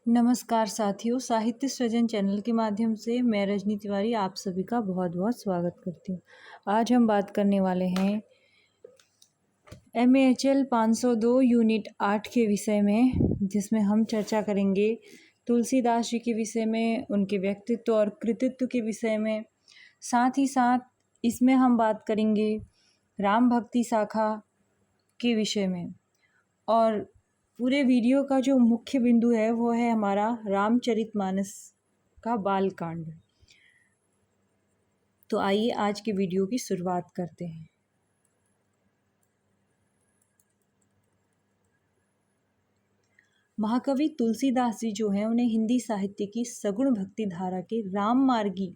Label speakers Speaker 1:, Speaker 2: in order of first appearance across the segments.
Speaker 1: नमस्कार साथियों, साहित्य सृजन चैनल के माध्यम से मैं रजनी तिवारी आप सभी का बहुत बहुत स्वागत करती हूँ। आज हम बात करने वाले हैं MAHL 502 यूनिट 8 के विषय में, जिसमें हम चर्चा करेंगे तुलसीदास जी के विषय में, उनके व्यक्तित्व और कृतित्व के विषय में। साथ ही साथ इसमें हम बात करेंगे राम भक्ति शाखा के विषय में, और पूरे वीडियो का जो मुख्य बिंदु है वो है हमारा रामचरितमानस का बाल कांड। तो आइए आज के वीडियो की शुरुआत करते हैं। महाकवि तुलसीदास जी जो हैं, उन्हें हिंदी साहित्य की सगुण भक्ति धारा के राम मार्गी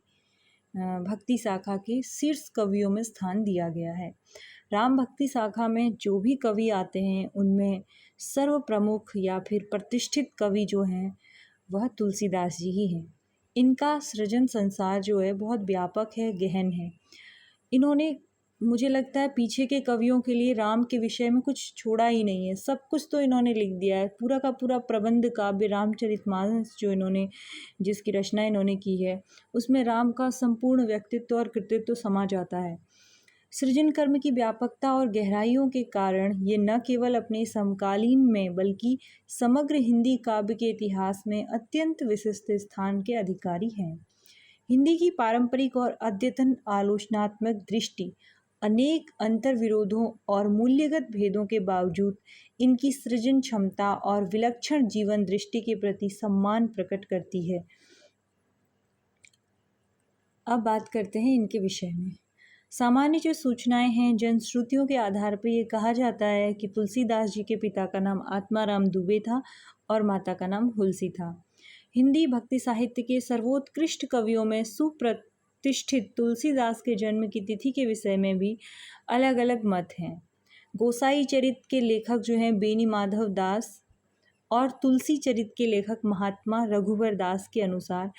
Speaker 1: भक्ति शाखा के शीर्ष कवियों में स्थान दिया गया है। राम भक्ति शाखा में जो भी कवि आते हैं उनमें सर्व प्रमुख या फिर प्रतिष्ठित कवि जो हैं वह तुलसीदास जी ही हैं। इनका सृजन संसार जो है बहुत व्यापक है, गहन है। इन्होंने, मुझे लगता है, पीछे के कवियों के लिए राम के विषय में कुछ छोड़ा ही नहीं है। सब कुछ तो इन्होंने लिख दिया है। पूरा का पूरा प्रबंध काव्य रामचरितमानस जो इन्होंने, जिसकी रचना इन्होंने की है, उसमें राम का संपूर्ण व्यक्तित्व और कृतित्व समा जाता है। सृजन कर्म की व्यापकता और गहराइयों के कारण ये न केवल अपने समकालीन में बल्कि समग्र हिंदी काव्य के इतिहास में अत्यंत विशिष्ट स्थान के अधिकारी हैं। हिंदी की पारंपरिक और अद्यतन आलोचनात्मक दृष्टि अनेक अंतर्विरोधों और मूल्यगत भेदों के बावजूद इनकी सृजन क्षमता और विलक्षण जीवन दृष्टि के प्रति सम्मान प्रकट करती है। अब बात करते हैं इनके विषय में। सामान्य जो सूचनाएं हैं, जनश्रुतियों के आधार पर यह कहा जाता है कि तुलसीदास जी के पिता का नाम आत्माराम दुबे था और माता का नाम हुलसी था। हिंदी भक्ति साहित्य के सर्वोत्कृष्ट कवियों में सुप्रतिष्ठित तुलसीदास के जन्म की तिथि के विषय में भी अलग अलग मत हैं। गोसाई चरित के लेखक जो हैं बेनी माधव दास और तुलसी चरित के लेखक महात्मा रघुवर दास के अनुसार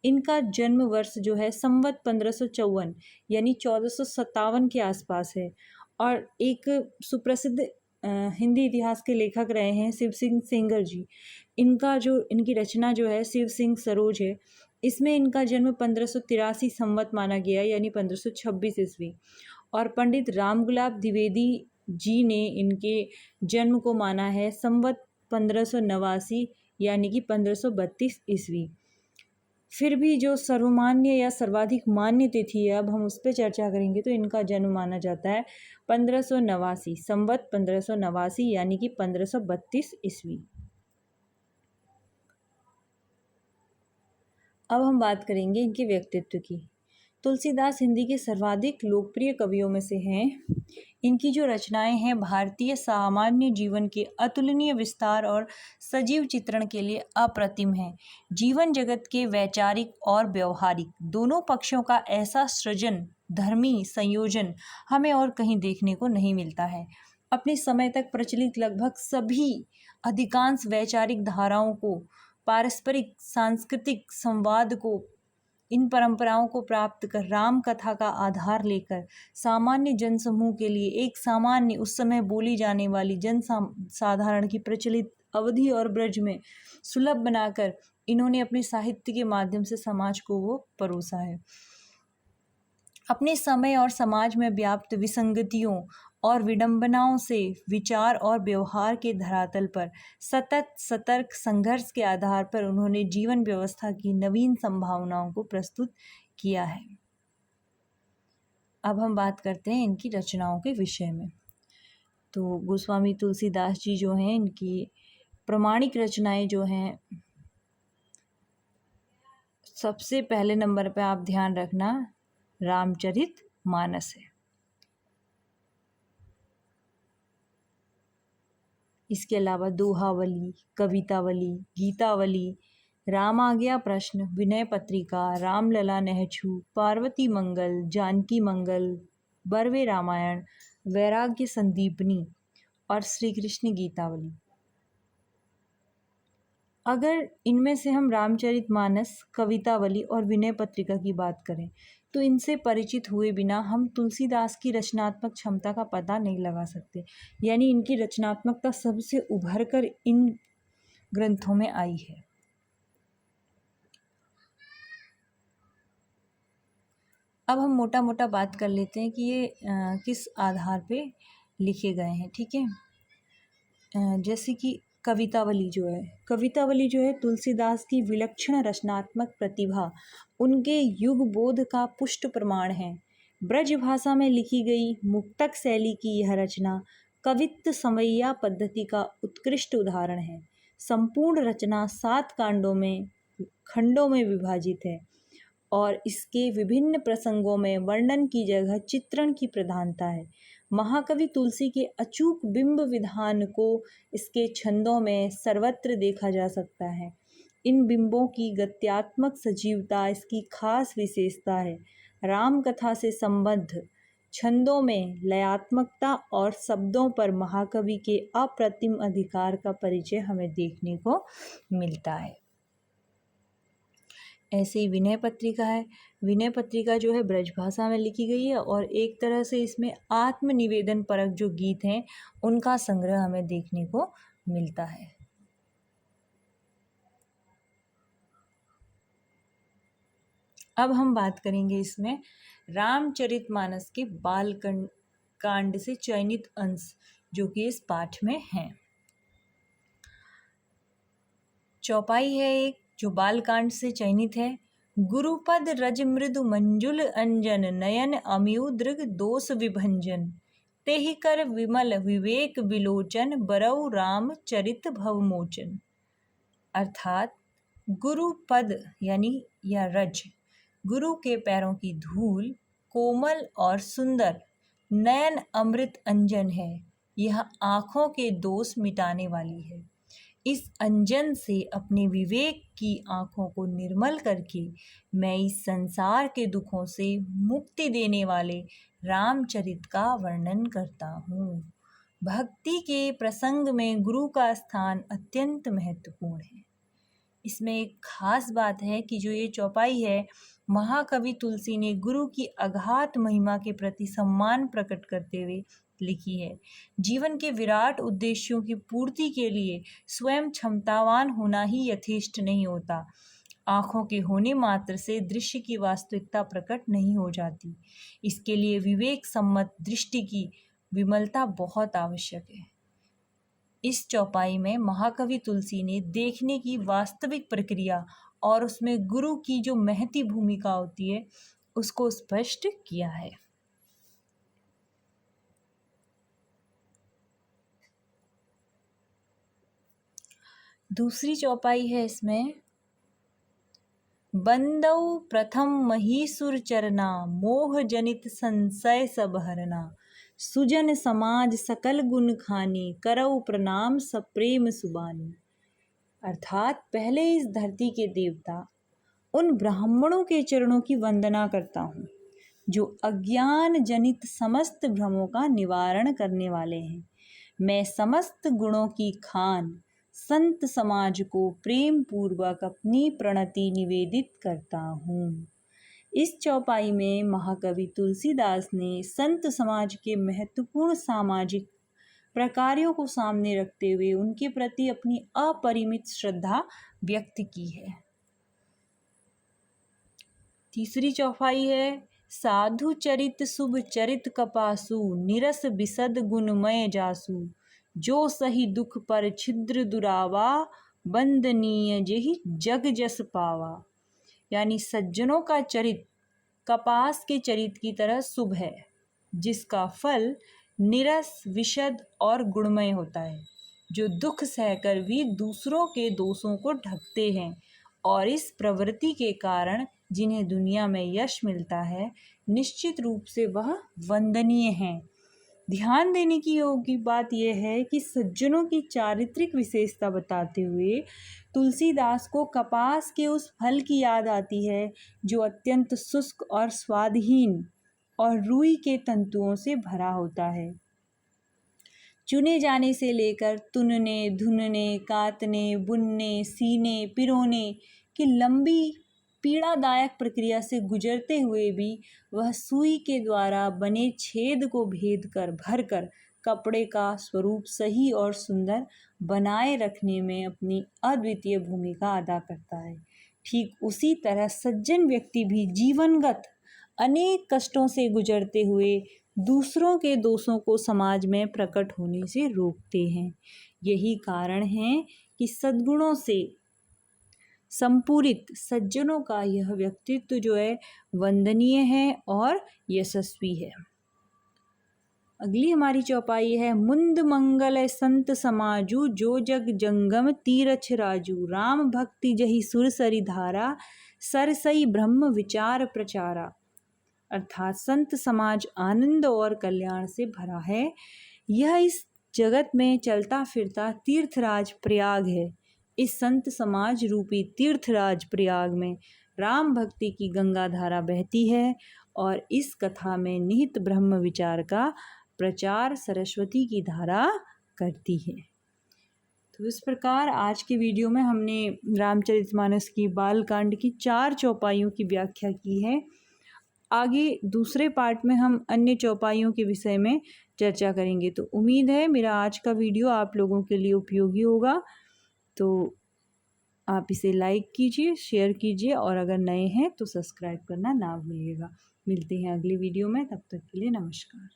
Speaker 1: इनका जन्म वर्ष जो है संवत 1554 यानी 1457 के आसपास है। और एक सुप्रसिद्ध हिंदी इतिहास के लेखक रहे हैं शिव सिंह सेंगर जी। इनकी रचना जो है शिव सिंह सरोज है। इसमें इनका जन्म 1583 संवत माना गया, यानी 1526 ईस्वी। और पंडित राम गुलाब द्विवेदी जी ने इनके जन्म को माना है संवत 1589 यानी कि 1532 ईस्वी। फिर भी जो सर्वमान्य या सर्वाधिक मान्य तिथि है, अब हम उस पर चर्चा करेंगे, तो इनका जन्म माना जाता है 1589 संवत 1589 यानी कि 1532 ईस्वी। अब हम बात करेंगे इनके व्यक्तित्व की। तुलसीदास हिंदी के सर्वाधिक लोकप्रिय कवियों में से हैं। इनकी जो रचनाएं हैं भारतीय सामान्य जीवन के अतुलनीय विस्तार और सजीव चित्रण के लिए अप्रतिम हैं। जीवन जगत के वैचारिक और व्यवहारिक दोनों पक्षों का ऐसा सृजन, धर्मी संयोजन हमें और कहीं देखने को नहीं मिलता है। अपने समय तक प्रचलित लगभग सभी अधिकांश वैचारिक धाराओं को, पारस्परिक सांस्कृतिक संवाद को, इन परंपराओं को प्राप्त कर राम कथा का आधार लेकर सामान्य जनसमूह के लिए एक सामान्य, उस समय बोली जाने वाली जन साधारण की प्रचलित अवधि और ब्रज में सुलभ बनाकर इन्होंने अपने साहित्य के माध्यम से समाज को वो परोसा है। अपने समय और समाज में व्याप्त विसंगतियों और विडंबनाओं से विचार और व्यवहार के धरातल पर सतत सतर्क संघर्ष के आधार पर उन्होंने जीवन व्यवस्था की नवीन संभावनाओं को प्रस्तुत किया है। अब हम बात करते हैं इनकी रचनाओं के विषय में। तो गोस्वामी तुलसीदास जी जो हैं, इनकी प्रामाणिक रचनाएं जो हैं, सबसे पहले नंबर पे आप ध्यान रखना रामचरितमानस है। इसके अलावा दोहावली, कवितावली, गीतावली, राम आ गया प्रश्न, विनय पत्रिका, रामलला नहछू, पार्वती मंगल, जानकी मंगल, बरवे रामायण, वैराग्य संदीपनी और श्री कृष्ण गीतावली। अगर इनमें से हम रामचरितमानस, कवितावली और विनय पत्रिका की बात करें तो इनसे परिचित हुए बिना हम तुलसीदास की रचनात्मक क्षमता का पता नहीं लगा सकते। यानी इनकी रचनात्मकता सबसे उभर कर इन ग्रंथों में आई है। अब हम मोटा मोटा बात कर लेते हैं कि ये किस आधार पे लिखे गए हैं, ठीक है। जैसे कि कवितावली जो है तुलसीदास की विलक्षण रचनात्मक प्रतिभा, उनके युग बोध का पुष्ट प्रमाण है। ब्रज भाषा में लिखी गई मुक्तक शैली की यह रचना कवित्त समैया पद्धति का उत्कृष्ट उदाहरण है। संपूर्ण रचना 7 खंडों में विभाजित है और इसके विभिन्न प्रसंगों में वर्णन की जगह चित्रण की प्रधानता है। महाकवि तुलसी के अचूक बिंब विधान को इसके छंदों में सर्वत्र देखा जा सकता है। इन बिंबों की गत्यात्मक सजीवता इसकी खास विशेषता है। राम कथा से संबद्ध छंदों में लयात्मकता और शब्दों पर महाकवि के अप्रतिम अधिकार का परिचय हमें देखने को मिलता है। ऐसे ही विनय पत्रिका है। विनय पत्रिका जो है ब्रजभाषा में लिखी गई है और एक तरह से इसमें आत्मनिवेदन परक जो गीत हैं उनका संग्रह हमें देखने को मिलता है। अब हम बात करेंगे इसमें रामचरितमानस के बाल कांड से चयनित अंश जो कि इस पाठ में हैं। चौपाई है एक जो बालकांड से चयनित है। गुरुपद रज मृदु मंजुल अंजन नयन अम्युदृग दोष विभंजन तेहि कर विमल विवेक विलोचन बरऊ राम चरित भवमोचन। अर्थात गुरुपद यानी या रज गुरु के पैरों की धूल कोमल और सुंदर, नयन अमृत अंजन है, यह आँखों के दोष मिटाने वाली है। इस अंजन से अपने विवेक की आँखों को निर्मल करके मैं इस संसार के दुखों से मुक्ति देने वाले रामचरित का वर्णन करता हूँ। भक्ति के प्रसंग में गुरु का स्थान अत्यंत महत्वपूर्ण है। इसमें एक खास बात है कि जो ये चौपाई है महाकवि तुलसी ने गुरु की अगाध महिमा के प्रति सम्मान प्रकट करते हुए लिखी है। जीवन के विराट उद्देश्यों की पूर्ति के लिए स्वयं क्षमतावान होना ही यथेष्ट नहीं होता। आँखों के होने मात्र से दृश्य की वास्तविकता प्रकट नहीं हो जाती। इसके लिए विवेक सम्मत दृष्टि की विमलता बहुत आवश्यक है। इस चौपाई में महाकवि तुलसी ने देखने की वास्तविक प्रक्रिया और उसमें गुरु की जो महती भूमिका होती है उसको स्पष्ट किया है। दूसरी चौपाई है इसमें बंदौ प्रथम महीसुर चरना मोह जनित संशय सब हरना सुजन समाज सकल गुण खानी करौ प्रणाम सप्रेम सुबानी। अर्थात पहले इस धरती के देवता उन ब्राह्मणों के चरणों की वंदना करता हूँ जो अज्ञान जनित समस्त भ्रमों का निवारण करने वाले हैं। मैं समस्त गुणों की खान संत समाज को प्रेम पूर्वक अपनी प्रणति निवेदित करता हूँ। इस चौपाई में महाकवि तुलसीदास ने संत समाज के महत्वपूर्ण सामाजिक प्रकारों को सामने रखते हुए उनके प्रति अपनी अपरिमित श्रद्धा व्यक्त की है। तीसरी चौपाई है साधु चरित शुभ चरित कपासु निरस बिसद गुणमय जासु जो सही दुख पर छिद्र दुरावा बंदनीय जेहि जग जस पावा। यानी सज्जनों का चरित कपास के चरित की तरह शुभ है जिसका फल निरस विशद और गुणमय होता है, जो दुख सहकर भी दूसरों के दोषों को ढकते हैं और इस प्रवृत्ति के कारण जिन्हें दुनिया में यश मिलता है निश्चित रूप से वह वंदनीय हैं। ध्यान देने की योग्य बात यह है कि सज्जनों की चारित्रिक विशेषता बताते हुए तुलसीदास को कपास के उस फल की याद आती है जो अत्यंत शुष्क और स्वादहीन और रुई के तंतुओं से भरा होता है। चुने जाने से लेकर तुनने, धुनने, कातने, बुनने, सीने, पिरोने की लंबी पीड़ादायक प्रक्रिया से गुजरते हुए भी वह सुई के द्वारा बने छेद को भेद कर भरकर कपड़े का स्वरूप सही और सुंदर बनाए रखने में अपनी अद्वितीय भूमिका अदा करता है। ठीक उसी तरह सज्जन व्यक्ति भी जीवनगत अनेक कष्टों से गुजरते हुए दूसरों के दोषों को समाज में प्रकट होने से रोकते हैं। यही कारण है कि सद्गुणों से संपूरित सज्जनों का यह व्यक्तित्व जो है वंदनीय है और यशस्वी है। अगली हमारी चौपाई है, मुंद मंगल संत समाजू जो जग जंगम तीरछ राजू राम भक्ति जही सुर सरी धारा सरसई ब्रह्म विचार प्रचारा। अर्थात संत समाज आनंद और कल्याण से भरा है। यह इस जगत में चलता फिरता तीर्थराज प्रयाग है। इस संत समाज रूपी तीर्थराज प्रयाग में राम भक्ति की गंगा धारा बहती है और इस कथा में निहित ब्रह्म विचार का प्रचार सरस्वती की धारा करती है। तो इस प्रकार आज के वीडियो में हमने रामचरितमानस की बालकांड की 4 चौपाइयों की व्याख्या की है। आगे दूसरे पार्ट में हम अन्य चौपाइयों के विषय में चर्चा करेंगे। तो उम्मीद है मेरा आज का वीडियो आप लोगों के लिए उपयोगी होगा। तो आप इसे लाइक कीजिए, शेयर कीजिए और अगर नए हैं तो सब्सक्राइब करना ना भूलिएगा। मिलते हैं अगली वीडियो में, तब तक के लिए नमस्कार।